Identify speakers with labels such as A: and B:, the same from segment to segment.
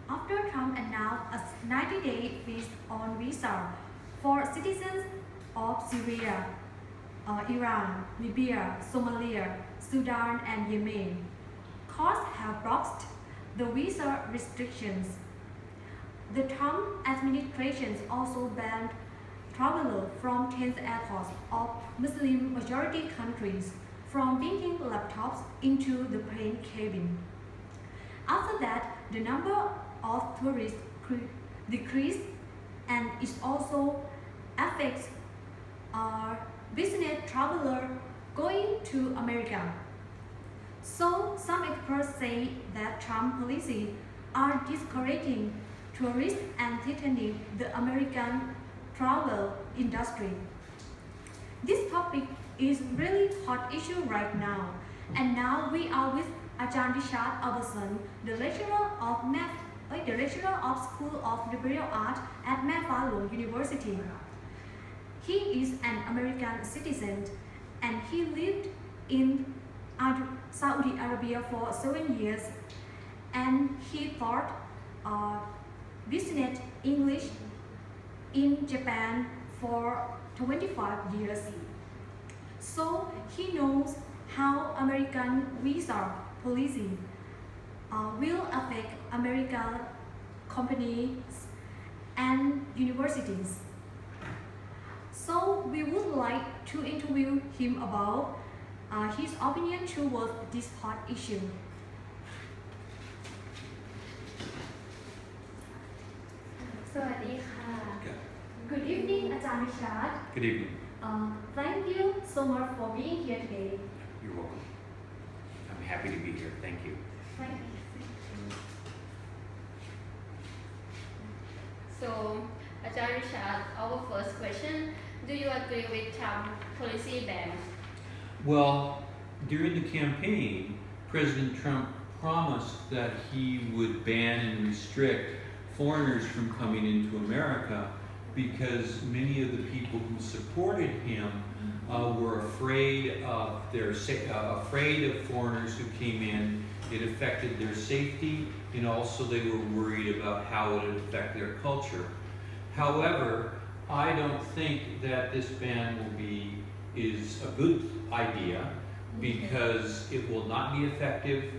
A: after Trump announced a 90-day freeze on visa for citizens of Syria, Iran, Libya, Somalia, Sudan, and Yemen. Courts have blocked the visa restrictions. The Trump administration also banned travelers from 10 airports of Muslim-majority countries from bringing laptops into the plane cabin. After that, the number of tourists decreased, and it also affects business travelers going to America. So some experts say that Trump policies are discouraging tourists and threatening the American travel industry. This topic is really hot issue right now, and now we are with Ajahn Richard Albertson, the lecturer of School of Liberal Arts at Mae Fah Luang University. He is an American citizen, and he lived in Saudi Arabia for 7 years, and he taught business English in Japan for 25 years. So he knows how American visa policy will affect American companies and universities. So we would like to interview him about his opinion towards this hot issue. Good evening, Ajahn Richard.
B: Good evening.
A: Thank you so much for being here today.
B: You're welcome. I'm happy to be here. Thank you.
A: Thank you.
C: So, Ajahn Richard, our first question, do you agree with Trump policy ban?
B: Well, during the campaign, President Trump promised that he would ban and restrict foreigners from coming into America because many of the people who supported him were afraid of foreigners who came in. It affected their safety, and also they were worried about how it would affect their culture. However, I don't think that this ban is a good idea because it will not be effective,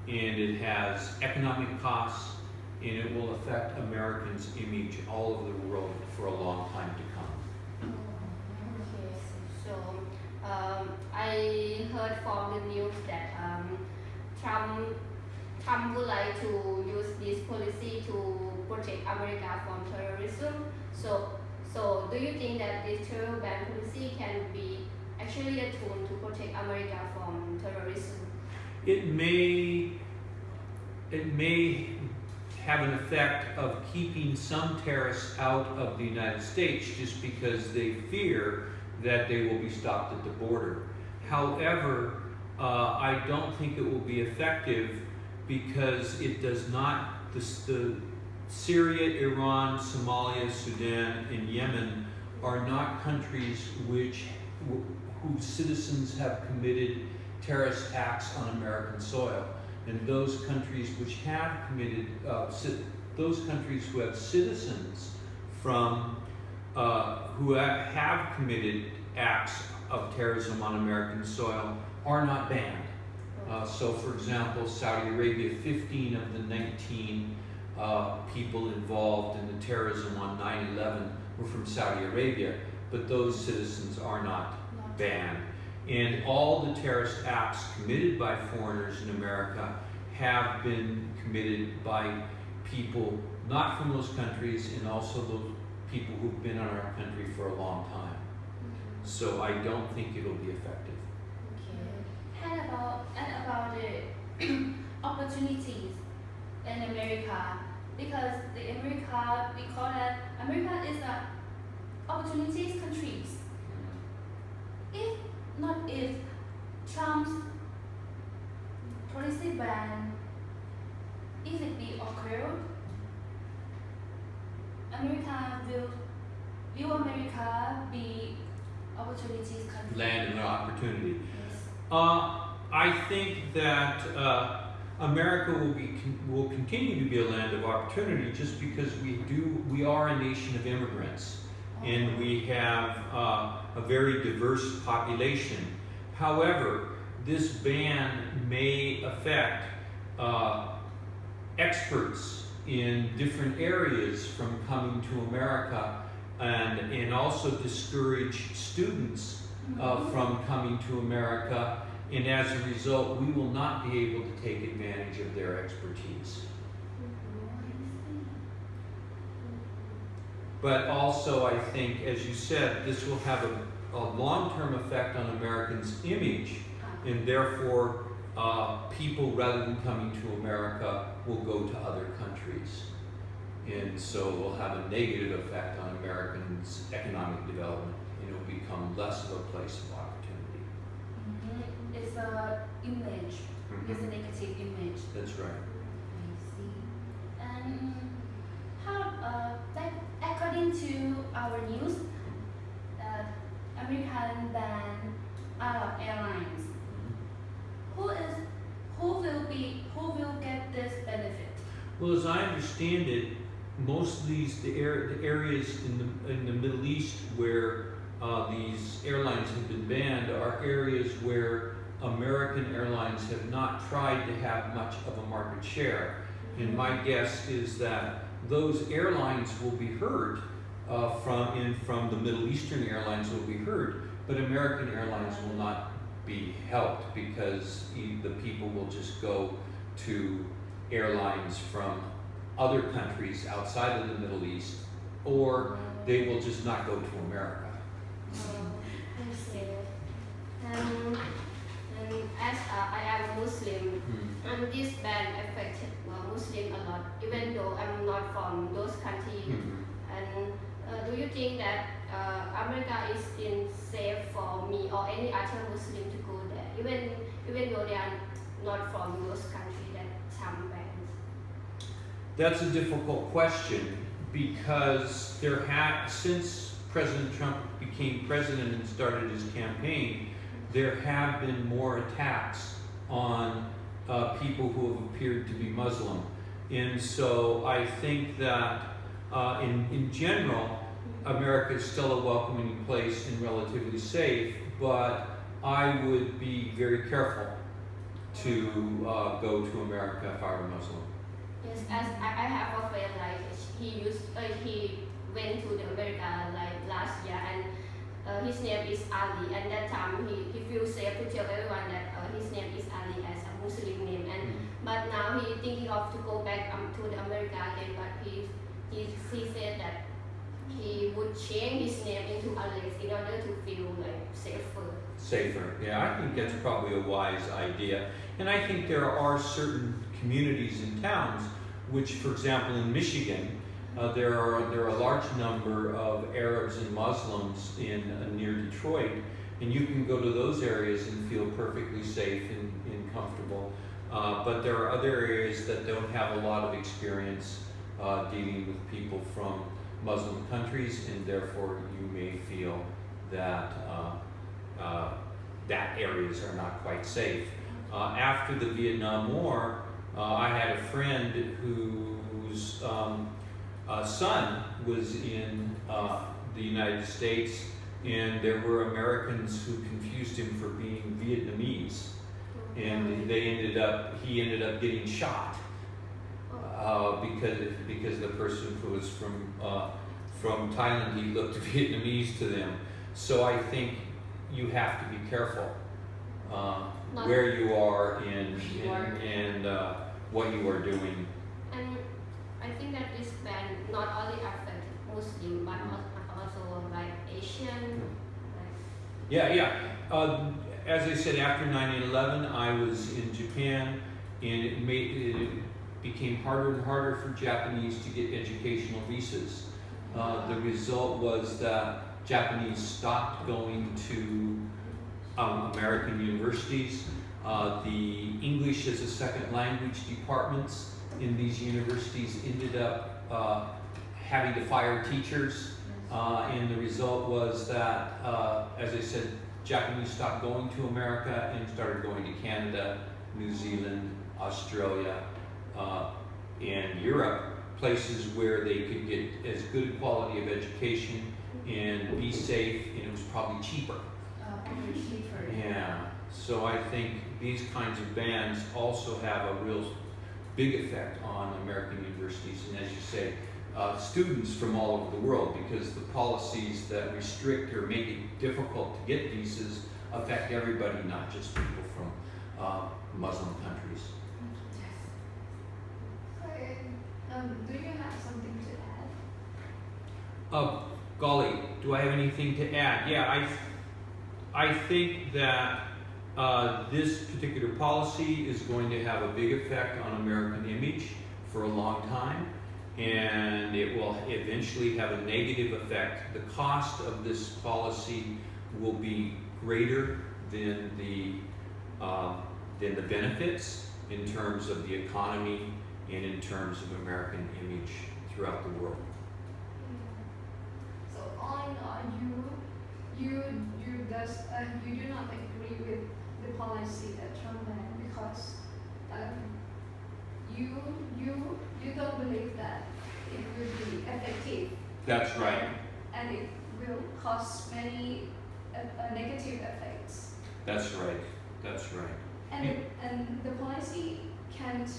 B: and it has economic costs, and it will affect Americans' image all over the world for a long time to come.
C: Okay, so I heard from the news that Trump would like to use this policy to protect America from terrorism. So do you think that this terror ban policy can be actually a tool to protect America from terrorism?
B: It may have an effect of keeping some terrorists out of the United States just because they fear that they will be stopped at the border. However, I don't think it will be effective because it does not, the Syria, Iran, Somalia, Sudan, and Yemen are not countries whose citizens have committed terrorist acts on American soil. And those countries which have committed, those countries who have citizens from, who have committed acts of terrorism on American soil are not banned. So for example, Saudi Arabia, 15 of the 19 people involved in the terrorism on 9/11 were from Saudi Arabia, but those citizens are not banned. And all the terrorist acts committed by foreigners in America have been committed by people not from those countries, and also those people who've been in our country for a long time. So I don't think it'll be effective.
C: Okay. And about the opportunities in America, because the America, we call that America is a opportunities countries. If Trump's policy ban, if it be occurred, will America be opportunities country?
B: Land and opportunity.
C: Yes.
B: I think that America will continue to be a land of opportunity just because we are a nation of immigrants, and we have a very diverse population. However, this ban may affect experts in different areas from coming to America, and also discourage students from coming to America, and as a result, we will not be able to take advantage of their expertise. But also, I think, as you said, this will have a long-term effect on Americans' image, and therefore, people, rather than coming to America, will go to other countries. And so it will have a negative effect on Americans' economic development, and it will become less of a place of opportunity.
D: It's a image. It's a negative image.
B: That's right.
D: I see. And how, according to our news, American ban Arab Airlines. Who will get this benefit?
B: Well, as I understand it, most of the areas in the Middle East where these airlines have been banned are areas where American airlines have not tried to have much of a market share. And my guess is that those airlines will be hurt from the Middle Eastern airlines will be hurt, but American airlines will not be helped because the people will just go to airlines from other countries outside of the Middle East, or they will just not go to America.
C: I see. And as I am a Muslim, and this ban affected Muslim a lot, even though I'm not from those countries. And do you think that America is safe for me or any other Muslim to go there, even though they are not from those countries that Trump bans?
B: That's a difficult question because since President Trump became president and started his campaign, there have been more attacks on people who have appeared to be Muslim. And so I think that in general, America is still a welcoming place and relatively safe, but I would be very careful to go to America if I were Muslim.
C: Yes, as I have a friend like he went to the America like last year, and his name is Ali, and that time he feels safe to tell everyone that his name is Ali as a Muslim name, and but now he thinking of to go back to the America again, but he said that he would change his name into Alex in order to feel like safer.
B: Yeah, I think that's probably a wise idea. And I think there are certain communities and towns which, for example, in Michigan, there are a large number of Arabs and Muslims near Detroit, and you can go to those areas and feel perfectly safe and comfortable. But there are other areas that don't have a lot of experience dealing with people from Muslim countries, and therefore you may feel that that areas are not quite safe. After the Vietnam War, I had a friend whose son was in the United States, and there were Americans who confused him for being Vietnamese, and he ended up getting shot because the person who was from Thailand, he looked Vietnamese to them. So I think you have to be careful where you are and what you are doing.
C: And I think that this ban not only affect Muslim but also like Asian.
B: Yeah. As I said, after 9/11, I was in Japan, and it became harder and harder for Japanese to get educational visas. The result was that Japanese stopped going to American universities. The English as a second language departments in these universities ended up having to fire teachers, and the result was that, as I said, Japanese stopped going to America and started going to Canada, New Zealand, Australia, and Europe, places where they could get as good quality of education and be safe, and it was probably cheaper.
D: Probably cheaper.
B: Yeah, so I think these kinds of bans also have a real big effect on American universities, and as you say, students from all over the world, because the policies that restrict or make it difficult to get visas affect everybody, not just people from Muslim countries.
E: Do you have something to add?
B: Golly, do I have anything to add? Yeah, I think that this particular policy is going to have a big effect on American image for a long time, and it will eventually have a negative effect. The cost of this policy will be greater than the benefits in terms of the economy and in terms of American image throughout the world.
E: So all in all, you do not agree with the policy that Trump had because you don't believe that it will be effective.
B: That's right.
E: And it will cause many negative effects.
B: That's right. That's right.
E: And the policy can't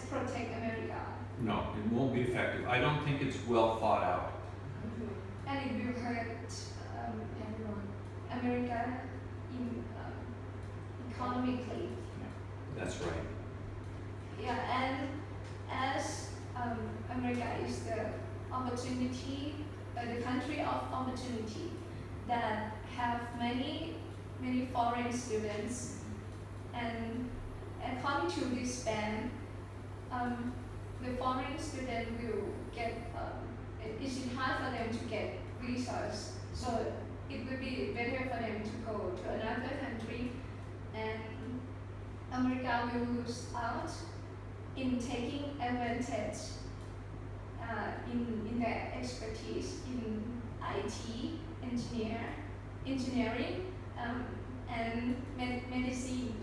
E: protect America.
B: No, it won't be effective. I don't think it's well thought out.
E: And it will hurt America economically.
B: That's right.
E: Yeah, and as America is the opportunity, the country of opportunity that have many foreign students, and according to this ban, the foreign student will get it's hard for them to get visas, so it would be better for them to go to another country, and America will lose out in taking advantage in their expertise in IT, engineering, and medicine.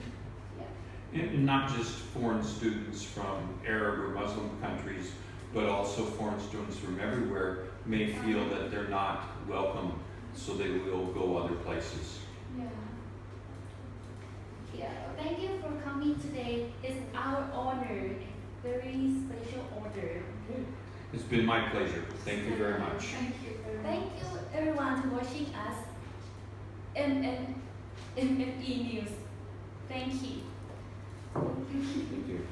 B: And not just foreign students from Arab or Muslim countries, but also foreign students from everywhere may feel that they're not welcome, so they will go other places.
D: Yeah, thank you for coming today. It's our honor, very special honor.
B: It's been my pleasure. Thank you very much.
E: Thank you very much.
D: Thank you everyone for watching us. MME News. Thank you.
B: Thank you.